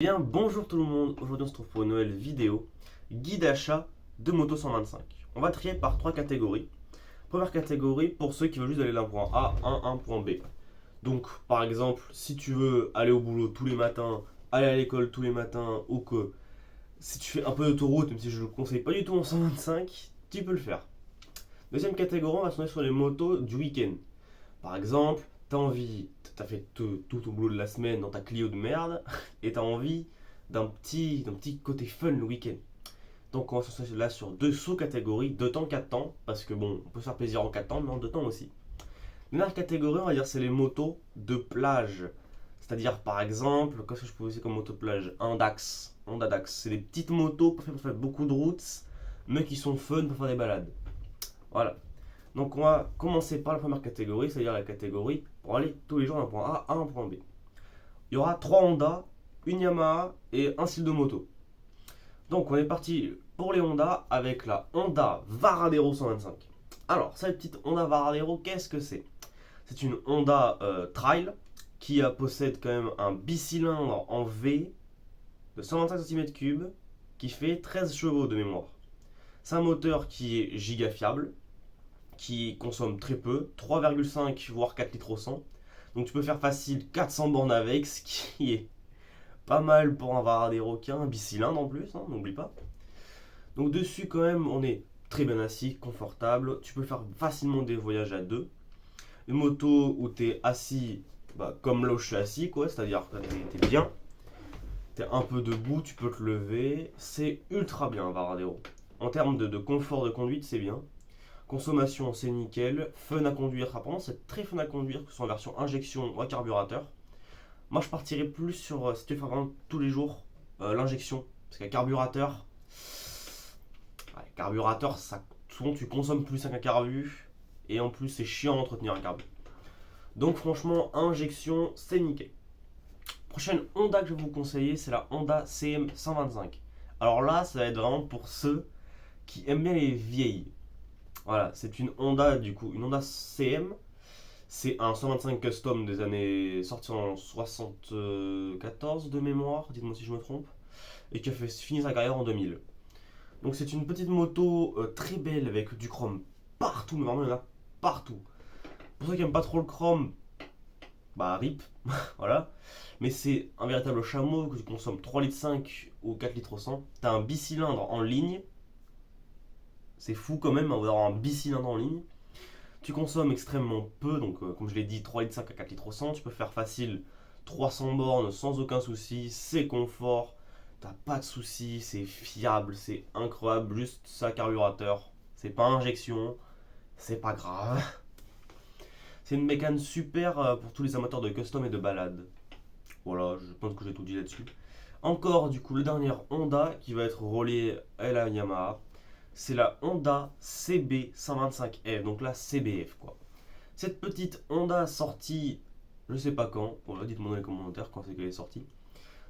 Bien, bonjour tout le monde, aujourd'hui on se trouve pour une nouvelle vidéo, guide achat de moto 125. On va trier par trois catégories. Première catégorie, pour ceux qui veulent juste aller d'un point A à un point B. Donc par exemple, si tu veux aller au boulot tous les matins, aller à l'école tous les matins, ou que si tu fais un peu d'autoroute, même si je ne le conseille pas du tout en 125, tu peux le faire. Deuxième catégorie, on va se tourner sur les motos du week-end. Par exemple, t'as fait tout ton boulot de la semaine dans ta Clio de merde, et t'as envie d'un petit côté fun le week-end. Donc on va se concentrer là sur deux sous-catégories, 2 temps, 4 temps, parce que bon, on peut se faire plaisir en 4 temps, mais en 2 temps aussi. La dernière catégorie, on va dire, c'est les motos de plage. C'est-à-dire, par exemple, qu'est-ce que je peux utiliser comme moto de plage? Un Dax. Honda Dax. C'est des petites motos pour faire beaucoup de routes, mais qui sont fun pour faire des balades. Voilà. Donc on va commencer par la première catégorie, c'est-à-dire la catégorie pour aller tous les jours d'un point A à un point B. Il y aura 3 Honda, une Yamaha et un style de moto. Donc on est parti pour les Honda avec la Honda Varadero 125. Alors cette petite Honda Varadero, qu'est-ce que c'est? C'est une Honda Trail qui possède quand même un bicylindre en V de 125 cm3 qui fait 13 chevaux de mémoire. C'est un moteur qui est giga fiable, qui consomme très peu, 3,5 voire 4 litres au 100. Donc tu peux faire facile 400 bornes avec, ce qui est pas mal pour un Varadero qui a un bicylindre en plus, hein, n'oublie pas. Donc dessus quand même on est très bien assis, confortable, tu peux faire facilement des voyages à deux. Une moto où tu es assis comme là où je suis assis, quoi, c'est-à-dire que tu es bien, tu es un peu debout, tu peux te lever, c'est ultra bien un Varadero. En termes de confort de conduite, c'est bien. Consommation, c'est nickel. Fun à conduire, apparemment c'est très fun à conduire, que ce soit en version injection ou à carburateur. Moi je partirais plus sur, si tu fais vraiment tous les jours, l'injection. Parce qu'un carburateur, souvent tu consommes plus qu'un carbu. Et en plus c'est chiant d'entretenir un carbu. Donc franchement, injection, c'est nickel. Prochaine Honda que je vais vous conseiller, c'est la Honda CM 125. Alors là, ça va être vraiment pour ceux qui aiment bien les vieilles. Voilà, c'est une Honda du coup, une Honda CM. C'est un 125 custom des années sorti en 74 de mémoire, dites-moi si je me trompe, et qui a fait finir sa carrière en 2000. Donc c'est une petite moto très belle avec du chrome partout, mais vraiment il y en a partout. Pour ceux qui n'aiment pas trop le chrome, bah rip, voilà. Mais c'est un véritable chameau que tu consommes 3,5 litres ou 4 litres au 100. T'as un bicylindre en ligne, c'est fou quand même d'avoir un bicylindre en ligne. Tu consommes extrêmement peu, donc comme je l'ai dit, 3,5 litres à 4 litres au 100. Tu peux faire facile 300 bornes sans aucun souci, c'est confort, t'as pas de soucis, c'est fiable, c'est incroyable, juste ça carburateur, c'est pas injection, c'est pas grave. C'est une mécane super pour tous les amateurs de custom et de balade. Voilà, je pense que j'ai tout dit là-dessus. Encore du coup le dernier Honda qui va être relié à la Yamaha, c'est la Honda CB 125F, donc la CBF quoi. Cette petite Honda sortie, je sais pas quand, voilà, dites-moi dans les commentaires quand c'est qu'elle est sortie.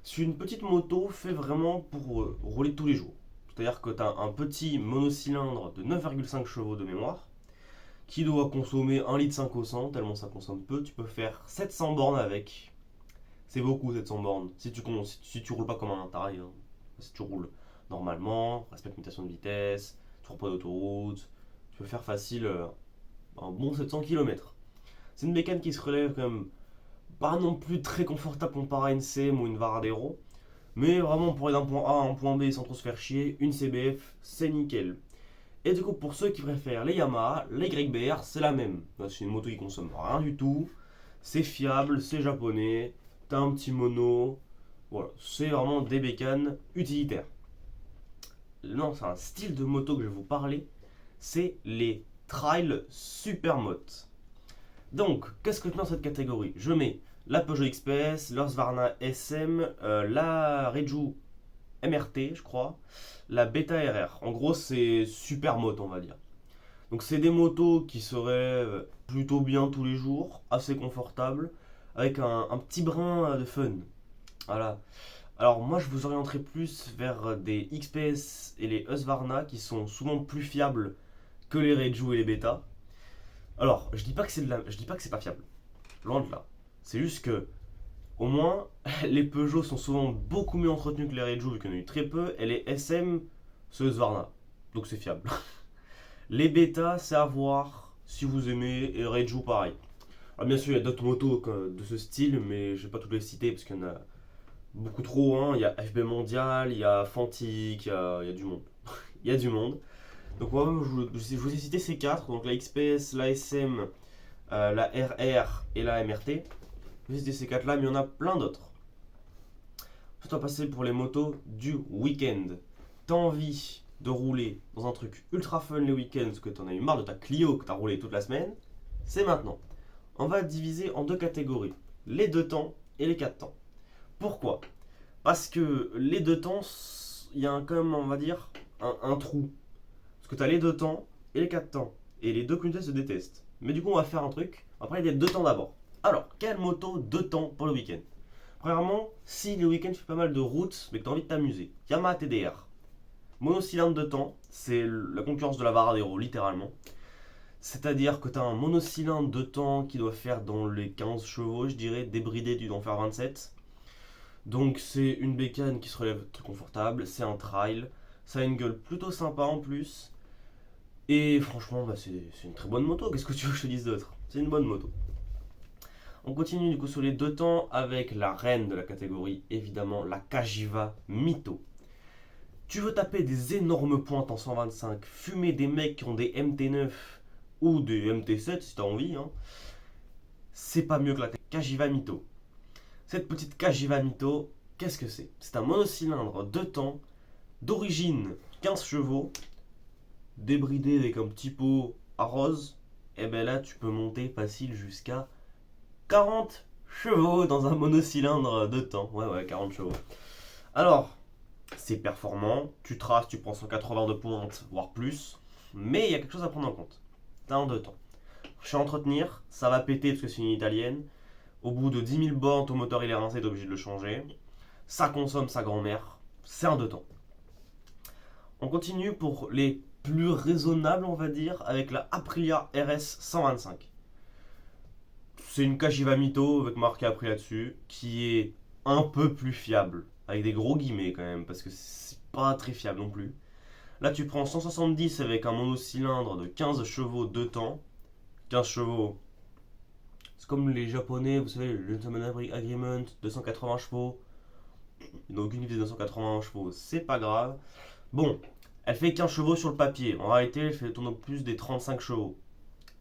C'est une petite moto fait vraiment pour rouler tous les jours. C'est-à-dire que tu as un petit monocylindre de 9,5 chevaux de mémoire qui doit consommer 1,5 litre au 100, tellement ça consomme peu. Tu peux faire 700 bornes avec. C'est beaucoup 700 bornes. Si tu roules pas comme un taré, hein. Si tu roules normalement, respecte limitation de vitesse, tu roules pas d'autoroute, tu peux faire facile un bon 700 km. C'est une mécane qui se relève quand même pas non plus très confortable comparé à une CM ou une Varadero. Mais vraiment pour aller d'un point A à un point B sans trop se faire chier, une CBF c'est nickel. Et du coup pour ceux qui préfèrent les Yamaha, les YBR c'est la même. C'est une moto qui consomme rien du tout, c'est fiable, c'est japonais, t'as un petit mono, voilà, c'est vraiment des bécanes utilitaires. Non, c'est un style de moto que je vais vous parler, c'est les Trail Supermoto. Donc, qu'est-ce que je mets dans cette catégorie? Je mets la Peugeot XPS, l'Husqvarna SM, la Reju MRT, je crois, la Beta RR. En gros, c'est super moto, on va dire. Donc, c'est des motos qui seraient plutôt bien tous les jours, assez confortables, avec un petit brin de fun. Voilà. Alors, moi, je vous orienterai plus vers des XPS et les Husqvarna qui sont souvent plus fiables que les Reju et les Beta. Alors, je dis pas que c'est pas fiable. Loin de là. C'est juste que Au moins, les Peugeot sont souvent beaucoup mieux entretenus que les Reju vu qu'il y en a eu très peu, et les SM, c'est Husqvarna. Donc c'est fiable. Les Beta, c'est à voir si vous aimez, et Reju pareil. Alors bien sûr, il y a d'autres motos de ce style, mais je vais pas toutes les citer parce qu'il y en a beaucoup trop. Hein. Il y a FB Mondial, il y a Fantic, il y a du monde. Il y a du monde. Donc moi, je vous ai cité ces quatre, donc la XPS, la SM, la RR et la MRT. Je vous ai cité ces quatre là, mais il y en a plein d'autres. Ensuite, on va passer pour les motos du week-end. T'as envie de rouler dans un truc ultra fun les week-ends parce que t'en as eu marre de ta Clio que t'as roulé toute la semaine, c'est maintenant. On va diviser en deux catégories, les 2 temps et les 4 temps. Pourquoi? Parce que les 2 temps, il y a quand même, on va dire, un trou. Parce que tu as les 2 temps et les 4 temps. Et les deux communautés se détestent. Mais du coup, on va faire un truc. On va parler des 2 temps d'abord. Alors, quelle moto 2 temps pour le week-end? Premièrement, si le week-end tu fais pas mal de routes, mais que tu as envie de t'amuser, Yamaha TDR. Monocylindre 2 temps, c'est la concurrence de la Varadero, littéralement. C'est-à-dire que tu as un monocylindre 2 temps qui doit faire dans les 15 chevaux, je dirais, débridé, tu dois en faire 27. Donc c'est une bécane qui se relève très confortable, c'est un trail, ça a une gueule plutôt sympa en plus. Et franchement, c'est une très bonne moto, qu'est-ce que tu veux que je te dise d'autre? C'est une bonne moto. On continue du coup sur les 2 temps avec la reine de la catégorie, évidemment la Cagiva Mito. Tu veux taper des énormes pointes en 125, fumer des mecs qui ont des MT9 ou des MT7 si t'as envie, hein. C'est pas mieux que la Cagiva Mito. Cette petite Cagiva Mito, qu'est-ce que c'est? C'est un monocylindre 2 temps, d'origine 15 chevaux, débridé avec un petit pot à rose. Et bien là, tu peux monter facile jusqu'à 40 chevaux dans un monocylindre 2 temps. Ouais, 40 chevaux. Alors, c'est performant, tu traces, tu prends 180 de pointe, voire plus. Mais il y a quelque chose à prendre en compte. T'as un 2 temps. Chez entretenir, ça va péter parce que c'est une italienne. Au bout de 10 000 bornes, ton moteur il est rincé, t'es obligé de le changer. Ça consomme sa grand-mère. C'est un 2 temps. On continue pour les plus raisonnables, on va dire, avec la Aprilia RS 125. C'est une Cagiva Mito avec marqué Aprilia dessus, qui est un peu plus fiable. Avec des gros guillemets quand même, parce que c'est pas très fiable non plus. Là, tu prends 170 avec un monocylindre de 15 chevaux 2 temps. 15 chevaux, c'est comme les japonais, vous savez, le Gentleman Agreement, 280 chevaux. Ils n'ont aucune idée des 280 chevaux, c'est pas grave. Bon, elle fait 15 chevaux sur le papier. En réalité, elle fait tourner plus des 35 chevaux.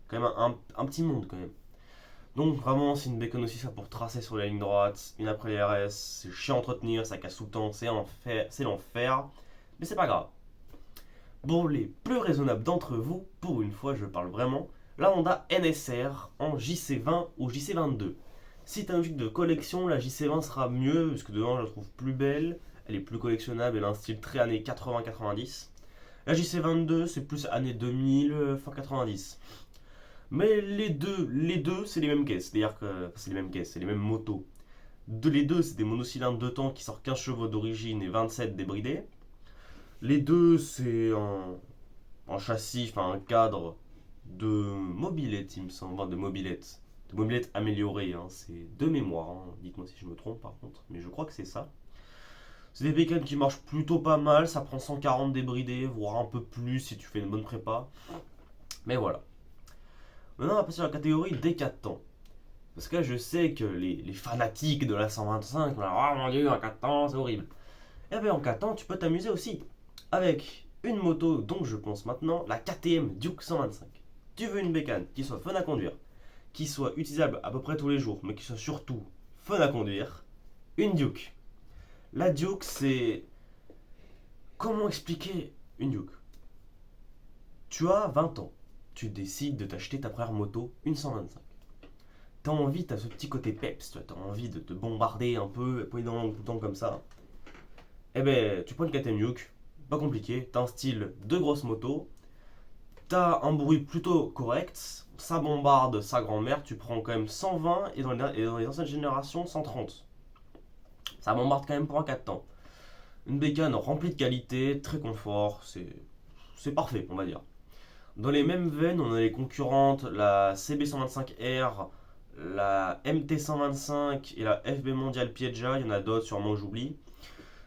Quand même un petit monde quand même. Donc vraiment, c'est une bécane aussi ça pour tracer sur la ligne droite. Une après les RS, c'est chiant à entretenir, ça casse tout le temps, c'est l'enfer. Mais c'est pas grave. Pour les plus raisonnables d'entre vous, pour une fois, je parle vraiment, la Honda NSR en JC20 ou JC22. Si tu as un truc de collection, la JC20 sera mieux, parce que dedans je la trouve plus belle, elle est plus collectionnable, elle a un style très années 80-90. La JC22, c'est plus années 2000, fin 90. Mais les deux c'est les mêmes caisses, c'est-à-dire que c'est les mêmes caisses, c'est les mêmes motos. Les deux, c'est des monocylindres 2 temps qui sortent 15 chevaux d'origine et 27 débridés. Les deux, c'est un châssis, enfin un cadre de mobilette, il me semble, enfin, de mobilette améliorée, hein. C'est de mémoire, hein. Dites-moi si je me trompe par contre, mais je crois que c'est ça. C'est des bécanes qui marchent plutôt pas mal, ça prend 140 débridés, voire un peu plus si tu fais une bonne prépa. Mais voilà. Maintenant, on va passer sur la catégorie des 4 temps. Parce que là, je sais que les fanatiques de la 125 vont dire, oh mon dieu, en 4 temps, c'est horrible. Et bien en 4 temps, tu peux t'amuser aussi. Avec une moto dont je pense maintenant, la KTM Duke 125. Tu veux une bécane qui soit fun à conduire, qui soit utilisable à peu près tous les jours, mais qui soit surtout fun à conduire, une Duke. La Duke, c'est... Comment expliquer une Duke? Tu as 20 ans, tu décides de t'acheter ta première moto, une 125. T'as envie, t'as ce petit côté peps, tu as envie de te bombarder un peu, poigner dans l'angle tout le temps comme ça. Eh ben, tu prends une KTM Duke, pas compliqué, t'as un style de grosse moto, t'as un bruit plutôt correct, ça bombarde sa grand-mère, tu prends quand même 120 et dans les anciennes générations 130. Ça bombarde quand même pour un 4 temps. Une bécane remplie de qualité, très confort, c'est parfait on va dire. Dans les mêmes veines, on a les concurrentes, la CB125R, la MT125 et la FB Mondial Pieggia, il y en a d'autres sûrement que j'oublie.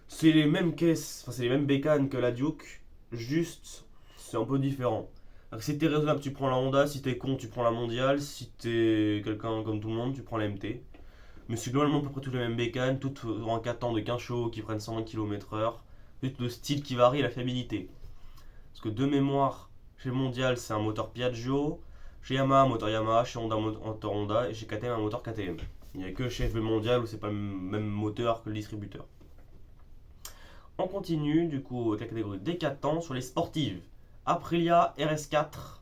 C'est les mêmes caisses, enfin c'est les mêmes bécanes que la Duke, juste c'est un peu différent. Alors, si t'es raisonnable, tu prends la Honda, si t'es con, tu prends la Mondial, si t'es quelqu'un comme tout le monde, tu prends la MT. Mais c'est globalement à peu près toutes les mêmes bécanes, toutes ont un 4 temps de 15 chevaux qui prennent 120 km/h. Juste le style qui varie et la fiabilité. Parce que de mémoire, chez Mondial, c'est un moteur Piaggio, chez Yamaha, un moteur Yamaha, chez Honda, un moteur Honda, et chez KTM, un moteur KTM. Il n'y a que chez FB Mondial où c'est pas le même moteur que le distributeur. On continue du coup avec la catégorie des 4 temps sur les sportives. Aprilia RS4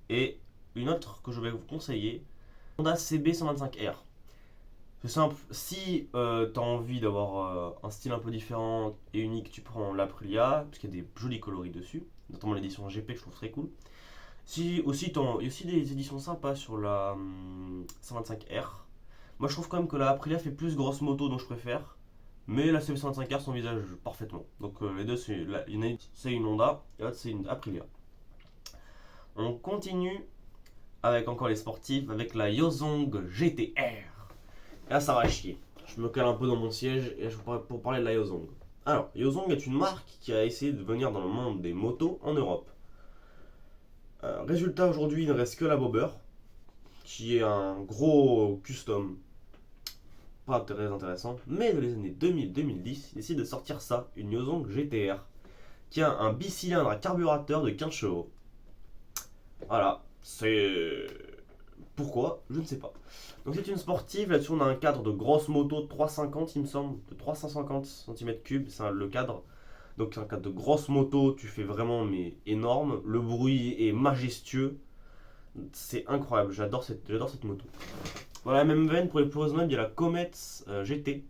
et une autre que je vais vous conseiller, Honda CB125R. C'est simple, si tu as envie d'avoir un style un peu différent et unique, tu prends l'Aprilia, parce qu'il y a des jolis coloris dessus, notamment l'édition GP que je trouve très cool. Si aussi, il y a aussi des éditions sympas sur la 125R. Moi je trouve quand même que la Aprilia fait plus grosse moto, donc je préfère. Mais la CB125R s'envisage parfaitement. Donc les deux, c'est une Honda et l'autre c'est une Aprilia. On continue avec encore les sportifs, avec la Yozong GTR. Et là, ça va chier. Je me cale un peu dans mon siège et pour parler de la Yozong. Alors, Yozong est une marque qui a essayé de venir dans le monde des motos en Europe. Résultat, aujourd'hui, il ne reste que la Bobber, qui est un gros custom, pas très intéressant. Mais dans les années 2000-2010, il décide de sortir ça, une Yozong GTR, qui a un bicylindre à carburateur de 15 chevaux. Voilà, c'est... Pourquoi? Je ne sais pas. Donc c'est une sportive, là-dessus on a un cadre de grosse moto de 350 il me semble, de 350 cm3, c'est le cadre. Donc c'est un cadre de grosse moto, tu fais vraiment mais énorme, le bruit est majestueux, c'est incroyable, j'adore cette moto. Voilà, la même veine pour les plus raisonnables, il y a la Comet GT,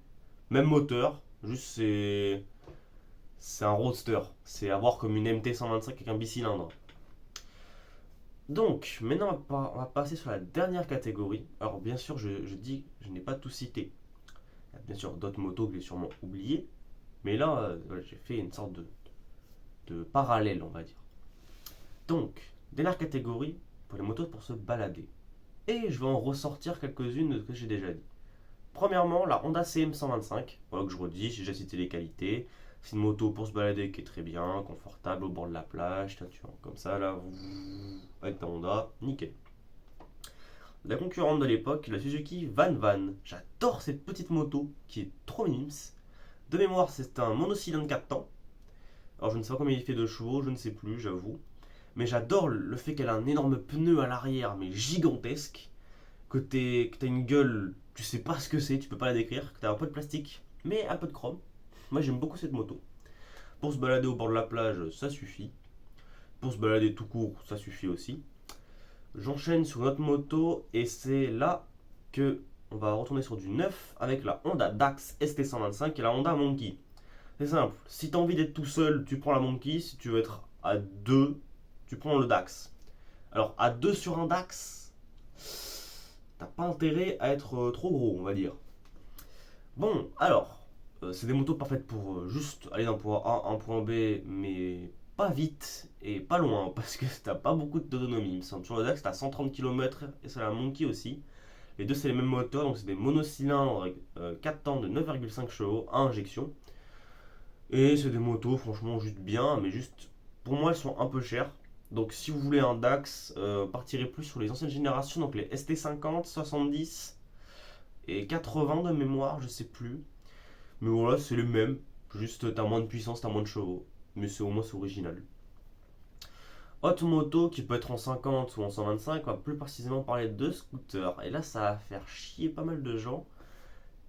même moteur, juste c'est un roadster, c'est à voir comme une MT 125 avec un bicylindre. Donc, maintenant on va passer sur la dernière catégorie. Alors bien sûr, je dis, je n'ai pas tout cité. Il y a bien sûr d'autres motos que j'ai sûrement oubliées. Mais là, j'ai fait une sorte de parallèle, on va dire. Donc, dernière catégorie pour les motos pour se balader. Et je vais en ressortir quelques-unes de ce que j'ai déjà dit. Premièrement, la Honda CM125. Voilà que je redis, j'ai déjà cité les qualités. C'est une moto pour se balader qui est très bien, confortable au bord de la plage, tu vois, comme ça là, avec ta Honda, nickel. La concurrente de l'époque, la Suzuki Van. J'adore cette petite moto qui est trop mimes. De mémoire, c'est un monocylindre 4 temps. Alors je ne sais pas combien il fait de chevaux, je ne sais plus, j'avoue. Mais j'adore le fait qu'elle a un énorme pneu à l'arrière, mais gigantesque. Que t'as une gueule, tu sais pas ce que c'est, tu peux pas la décrire. Que t'as un peu de plastique, mais un peu de chrome. Moi j'aime beaucoup cette moto. Pour se balader au bord de la plage, ça suffit. Pour se balader tout court, ça suffit aussi. J'enchaîne sur notre moto et c'est là que on va retourner sur du neuf avec la Honda Dax ST125 et la Honda Monkey. C'est simple, si tu as envie d'être tout seul, tu prends la Monkey. Si tu veux être à deux, tu prends le Dax. Alors à deux sur un Dax, t'as pas intérêt à être trop gros, on va dire. Bon, alors, c'est des motos parfaites pour juste aller d'un point A à un point B, mais pas vite et pas loin, parce que t'as pas beaucoup d'autonomie. Il me semble. Sur le Dax, t'as 130 km et sur la Monkey aussi. Les deux, c'est les mêmes moteurs, donc c'est des monocylindres 4 temps de 9,5 chevaux à injection. Et c'est des motos, franchement, juste bien, mais juste, pour moi, elles sont un peu chères. Donc, si vous voulez un Dax, partirez plus sur les anciennes générations, donc les ST50, 70 et 80 de mémoire, je sais plus. Mais voilà, c'est le même. Juste, t'as moins de puissance, t'as moins de chevaux. Mais c'est au moins c'est original. Autre moto qui peut être en 50 ou en 125, on va plus précisément parler de scooter. Et là, ça va faire chier pas mal de gens.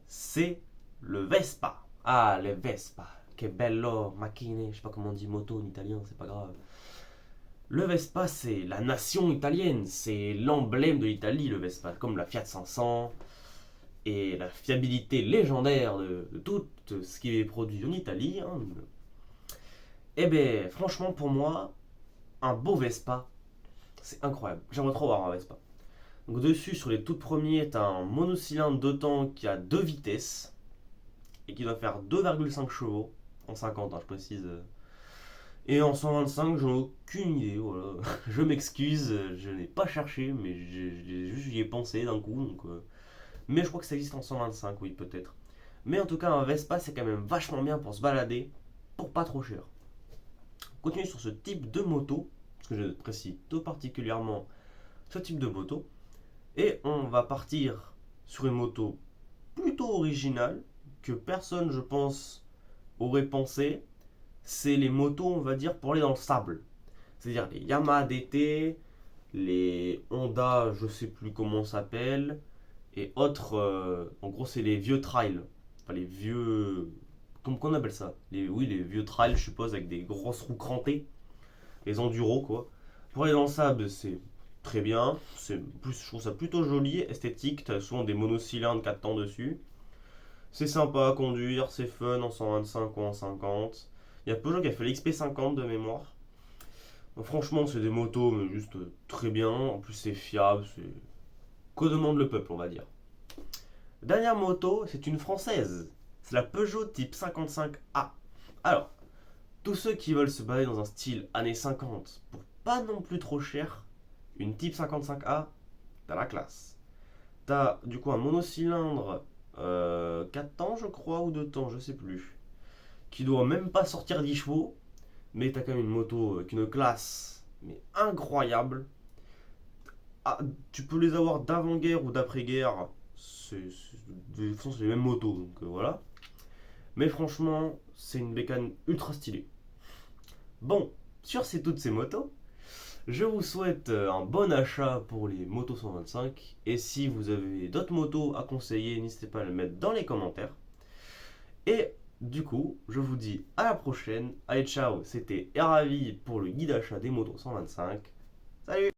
C'est le Vespa. Ah, le Vespa. Que bello, macchine. Je sais pas comment on dit moto en italien, c'est pas grave. Le Vespa, c'est la nation italienne. C'est l'emblème de l'Italie, le Vespa. Comme la Fiat 500. Et la fiabilité légendaire de tout ce qui est produit en Italie. Hein. Eh bien, franchement, pour moi, un beau Vespa, c'est incroyable. J'aimerais trop avoir un Vespa. Donc dessus, sur les tout premiers, tu as un monocylindre 2 temps qui a 2 vitesses et qui doit faire 2,5 chevaux en 50, hein, je précise. Et en 125, j'en ai aucune idée. Voilà. Je m'excuse, je n'ai pas cherché, mais j'y ai pensé d'un coup. Donc, Mais je crois que ça existe en 125, oui, peut-être. Mais en tout cas, un Vespa, c'est quand même vachement bien pour se balader, pour pas trop cher. On continue sur ce type de moto, parce que je précise tout particulièrement ce type de moto. Et on va partir sur une moto plutôt originale, que personne, je pense, aurait pensé. C'est les motos, on va dire, pour aller dans le sable. C'est-à-dire les Yamaha DT, les Honda, je sais plus comment ça s'appelle, et autres. En gros, c'est les vieux trails. Enfin, les vieux. Comment qu'on appelle ça Oui, les vieux trails, je suppose, avec des grosses roues crantées. Les enduros, quoi. Pour aller dans le sable, c'est très bien. Je trouve ça plutôt joli, esthétique. T'as souvent des monocylindres 4 temps dessus. C'est sympa à conduire, c'est fun en 125 ou en 50. Il y a Peugeot qui a fait l'XP50 de mémoire. Donc, franchement, c'est des motos, mais juste très bien. En plus, c'est fiable, c'est que demande le peuple, on va dire. Dernière moto, c'est une française. C'est la Peugeot Type 55A. Alors, tous ceux qui veulent se balader dans un style années 50 pour pas non plus trop cher, une Type 55A, t'as la classe. T'as du coup un monocylindre 4 temps, je crois, ou 2 temps, je sais plus, qui doit même pas sortir 10 chevaux, mais t'as quand même une moto avec une classe, mais incroyable. Ah, tu peux les avoir d'avant-guerre ou d'après-guerre, de toute façon, c'est les mêmes motos, donc voilà. Mais franchement, c'est une bécane ultra stylée. Bon, sur toutes ces motos, je vous souhaite un bon achat pour les motos 125. Et si vous avez d'autres motos à conseiller, n'hésitez pas à le mettre dans les commentaires. Et du coup, je vous dis à la prochaine. Allez, ciao, c'était Ravi pour le guide achat des motos 125. Salut!